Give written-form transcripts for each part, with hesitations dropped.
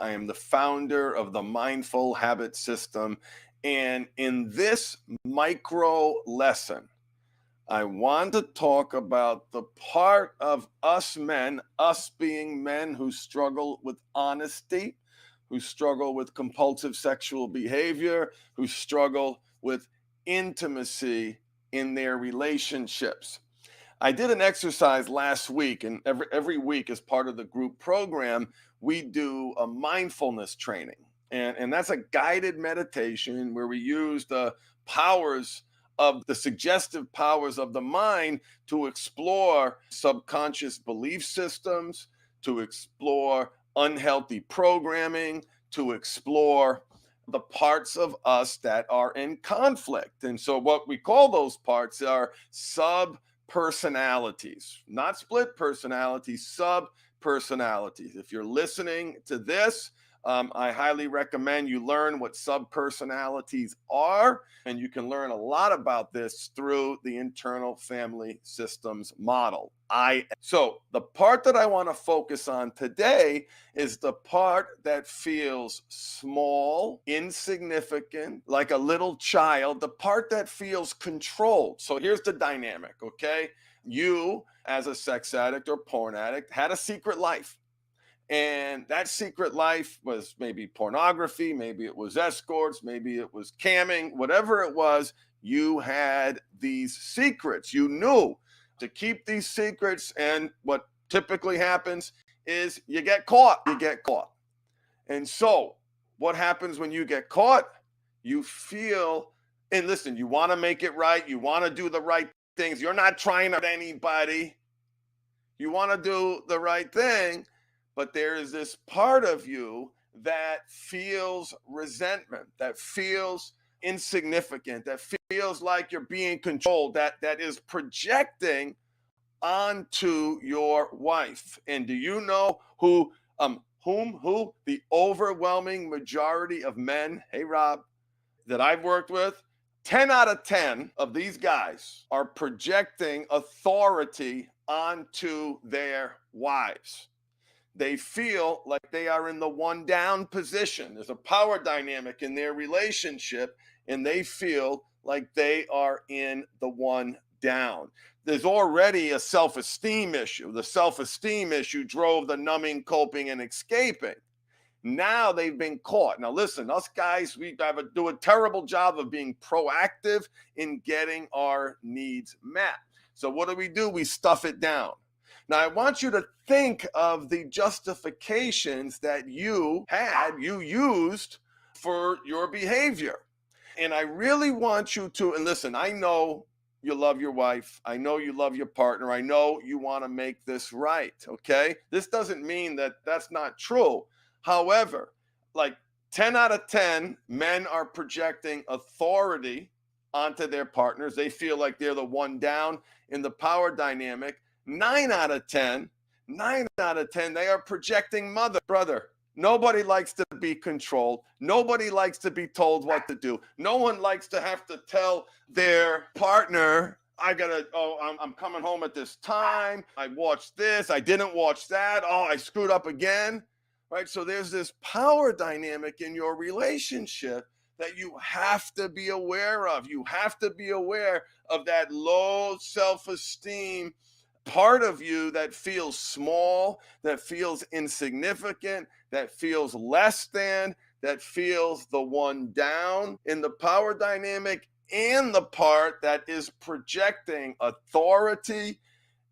I am the founder of the Mindful Habit System. And in this micro lesson, I want to talk about the part of us men, us being men who struggle with honesty, who struggle with compulsive sexual behavior, who struggle with intimacy in their relationships. I did an exercise last week, and every week, as part of the group program, we do a mindfulness training. And that's a guided meditation where we use the powers of the suggestive powers of the mind to explore subconscious belief systems, to explore unhealthy programming, to explore the parts of us that are in conflict. And so, what we call those parts are sub personalities, not split personalities, sub personalities. If you're listening to this, I highly recommend you learn what sub personalities are, and you can learn a lot about this through the internal family systems model. So the part that I want to focus on today is the part that feels small, insignificant, like a little child, the part that feels controlled. So here's the dynamic, okay? You, as a sex addict or porn addict, had a secret life. And that secret life was maybe pornography, maybe it was escorts, maybe it was camming, whatever it was, you had these secrets. You knew to keep these secrets. And what typically happens is you get caught. You get caught. And so what happens when you get caught? You feel, and listen, you want to make it right. You want to do the right things. You're not trying to hurt anybody. You want to do the right thing. But there is this part of you that feels resentment, that feels insignificant, that feels like you're being controlled, that is projecting onto your wife. And do you know who the overwhelming majority of men, hey Rob, that I've worked with, 10 out of 10 of these guys are projecting authority onto their wives. They feel like they are in the one down position. There's a power dynamic in their relationship, and they feel like they are in the one down. There's already a self-esteem issue. The self-esteem issue drove the numbing, coping, and escaping. Now they've been caught. Now listen, us guys, we do a terrible job of being proactive in getting our needs met. So what do? We stuff it down. Now, I want you to think of the justifications that you used for your behavior. And I really want you to, and listen, I know you love your wife. I know you love your partner. I know you want to make this right, okay? This doesn't mean that that's not true. However, like 10 out of 10 men are projecting authority onto their partners. They feel like they're the one down in the power dynamic. 9 out of 10, they are projecting brother. Nobody likes to be controlled. Nobody likes to be told what to do. No one likes to have to tell their partner, I'm coming home at this time. I watched this. I didn't watch that. Oh, I screwed up again. Right? So there's this power dynamic in your relationship that you have to be aware of. You have to be aware of that low self-esteem part of you that feels small, that feels insignificant, that feels less than, that feels the one down in the power dynamic, and the part that is projecting authority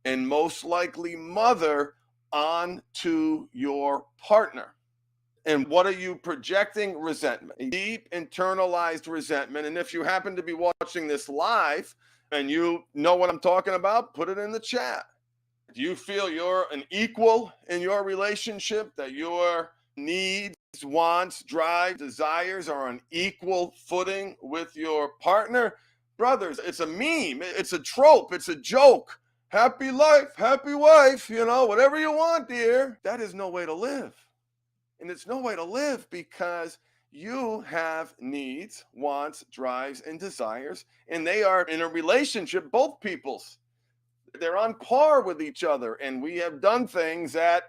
and most likely mother onto your partner. And what are you projecting? Resentment, deep internalized resentment. And if you happen to be watching this live, and you know what I'm talking about, put it in the chat. Do you feel you're an equal in your relationship, that your needs, wants, drive, desires are on equal footing with your partner? Brothers, it's a meme, it's a trope, it's a joke. Happy life, happy wife, whatever you want, dear. That is no way to live. And it's no way to live because you have needs, wants, drives, and desires, and they are in a relationship, both people's. They're on par with each other, and we have done things that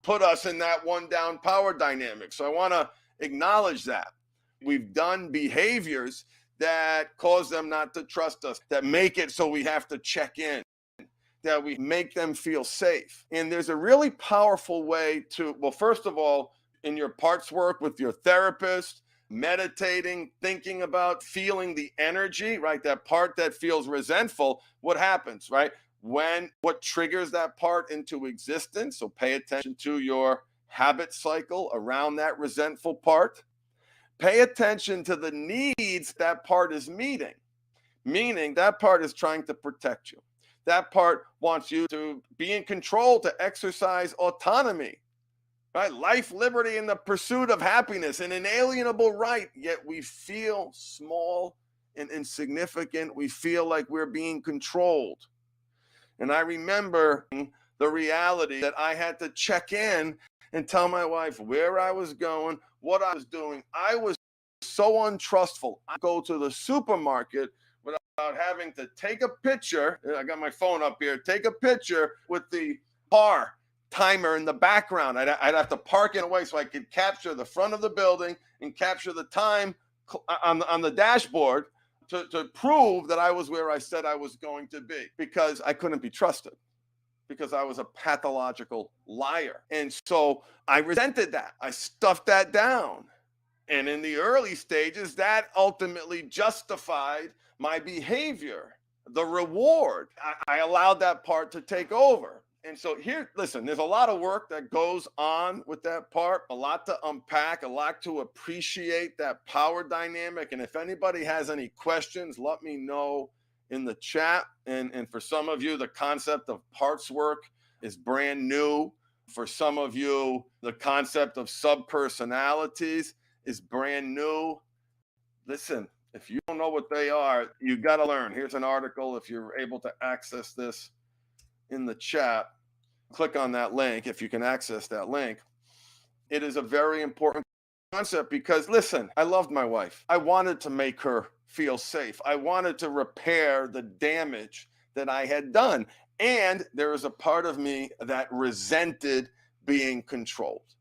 put us in that one down power dynamic. So I want to acknowledge that. We've done behaviors that cause them not to trust us, that make it so we have to check in, that we make them feel safe. And there's a really powerful way to, well, first of all, in your parts work with your therapist, meditating, thinking about feeling the energy, right? That part that feels resentful, what happens, right? What triggers that part into existence? So pay attention to your habit cycle around that resentful part. Pay attention to the needs that part is meeting, meaning that part is trying to protect you. That part wants you to be in control, to exercise autonomy, right? Life, liberty, and the pursuit of happiness, an inalienable right, yet we feel small and insignificant. We feel like we're being controlled. And I remember the reality that I had to check in and tell my wife where I was going, what I was doing. I was so untrustful. I go to the supermarket without having to take a picture. I got my phone up here, take a picture with the car timer in the background. I'd have to park in a way so I could capture the front of the building and capture the time on the dashboard to prove that I was where I said I was going to be, because I couldn't be trusted, because I was a pathological liar. And so I resented that. I stuffed that down. And in the early stages, that ultimately justified my behavior, the reward. I allowed that part to take over. And so here, listen, there's a lot of work that goes on with that part, a lot to unpack, a lot to appreciate that power dynamic. And if anybody has any questions, let me know in the chat. And for some of you, the concept of parts work is brand new. For some of you, the concept of subpersonalities is brand new. Listen, if you don't know what they are, you got to learn. Here's an article. If you're able to access this in the chat, click on that link if you can access that link. It is a very important concept because, listen, I loved my wife. I wanted to make her feel safe. I wanted to repair the damage that I had done. And there was a part of me that resented being controlled.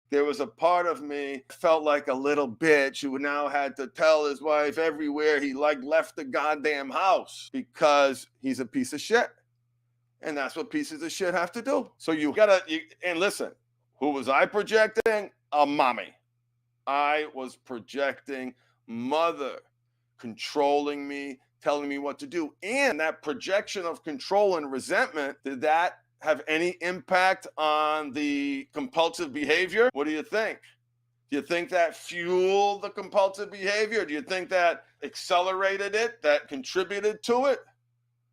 There was a part of me felt like a little bitch who now had to tell his wife everywhere he left the goddamn house because he's a piece of shit. And that's what pieces of shit have to do. So and listen, who was I projecting? A mommy. I was projecting mother, controlling me, telling me what to do. And that projection of control and resentment, did that have any impact on the compulsive behavior? What do you think? Do you think that fueled the compulsive behavior? Do you think that accelerated it, that contributed to it?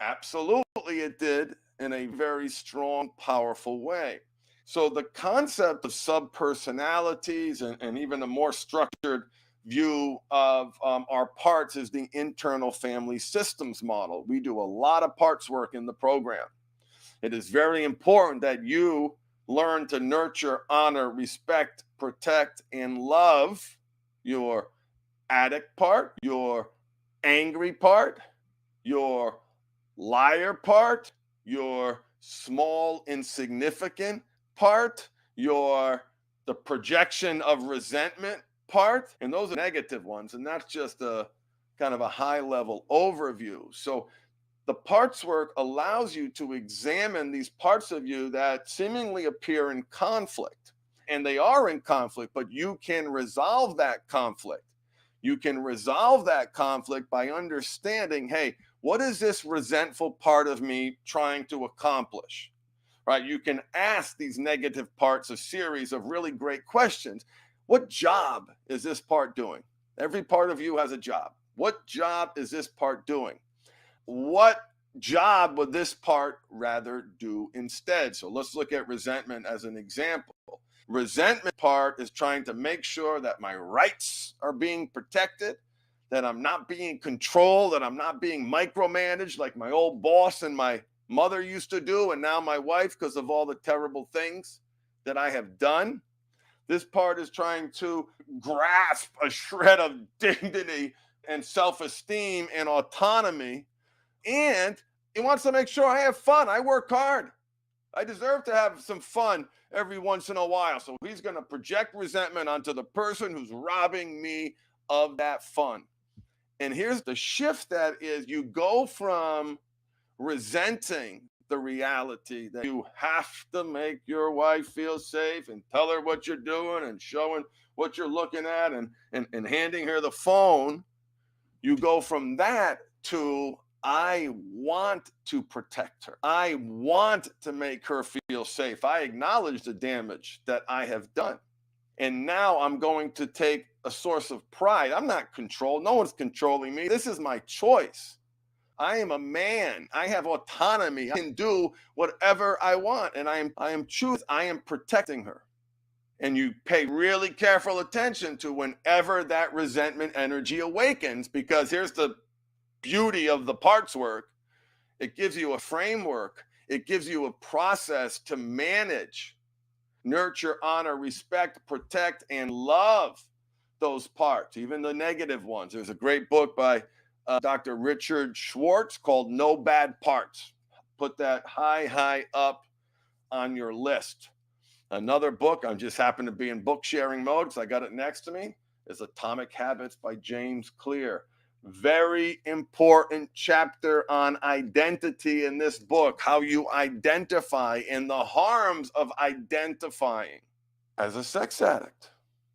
Absolutely it did, in a very strong, powerful way. So the concept of subpersonalities and even a more structured view of our parts is the internal family systems model. We do a lot of parts work in the program. It is very important that you learn to nurture, honor, respect, protect, and love your addict part, your angry part, your liar part, your small, insignificant part, the projection of resentment part. And those are negative ones. And that's just a kind of a high level overview. So the parts work allows you to examine these parts of you that seemingly appear in conflict. And they are in conflict, but you can resolve that conflict. You can resolve that conflict by understanding, hey, what is this resentful part of me trying to accomplish? Right? You can ask these negative parts a series of really great questions. What job is this part doing? Every part of you has a job. What job is this part doing? What job would this part rather do instead? So let's look at resentment as an example. Resentment part is trying to make sure that my rights are being protected, that I'm not being controlled, that I'm not being micromanaged like my old boss and my mother used to do, and now my wife, because of all the terrible things that I have done. This part is trying to grasp a shred of dignity and self-esteem and autonomy. And it wants to make sure I have fun. I work hard. I deserve to have some fun every once in a while. So he's going to project resentment onto the person who's robbing me of that fun. And here's the shift that is, you go from resenting the reality that you have to make your wife feel safe and tell her what you're doing and showing what you're looking at and handing her the phone. You go from that to, I want to protect her. I want to make her feel safe. I acknowledge the damage that I have done. And now I'm going to take a source of pride. I'm not controlled. No one's controlling me. This is my choice. I am a man. I have autonomy. I can do whatever I want. And I am protecting her. And you pay really careful attention to whenever that resentment energy awakens, because here's the beauty of the parts work. It gives you a framework. It gives you a process to manage, nurture, honor, respect, protect, and love those parts, even the negative ones. There's a great book by Dr. Richard Schwartz called No Bad Parts. Put that high up on your list. Another book, I just happen to be in book sharing mode, so I got it next to me, is Atomic Habits by James Clear. Very important chapter on identity in this book, how you identify and the harms of identifying as a sex addict,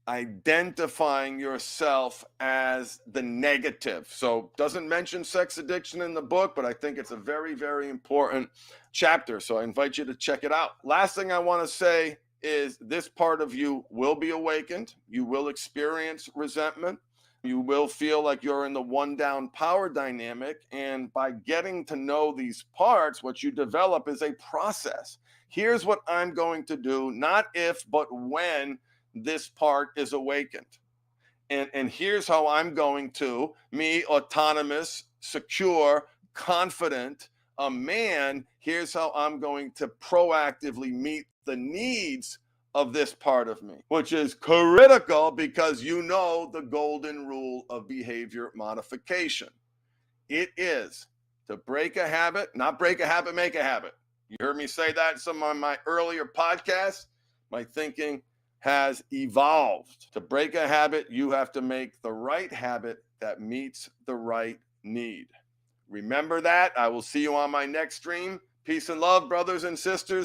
identifying yourself as the negative. So doesn't mention sex addiction in the book, but I think it's a very, very important chapter. So I invite you to check it out. Last thing I want to say is this part of you will be awakened. You will experience resentment. You will feel like you're in the one down power dynamic. And by getting to know these parts, what you develop is a process. Here's what I'm going to do, not if, but when this part is awakened. And here's how I'm going to, me, autonomous, secure, confident, a man, here's how I'm going to proactively meet the needs of this part of me, which is critical because you know the golden rule of behavior modification. It is to break a habit, not break a habit, make a habit. You heard me say that in some of my earlier podcasts. My thinking has evolved. To break a habit, you have to make the right habit that meets the right need. Remember that. I will see you on my next stream. Peace and love, brothers and sisters.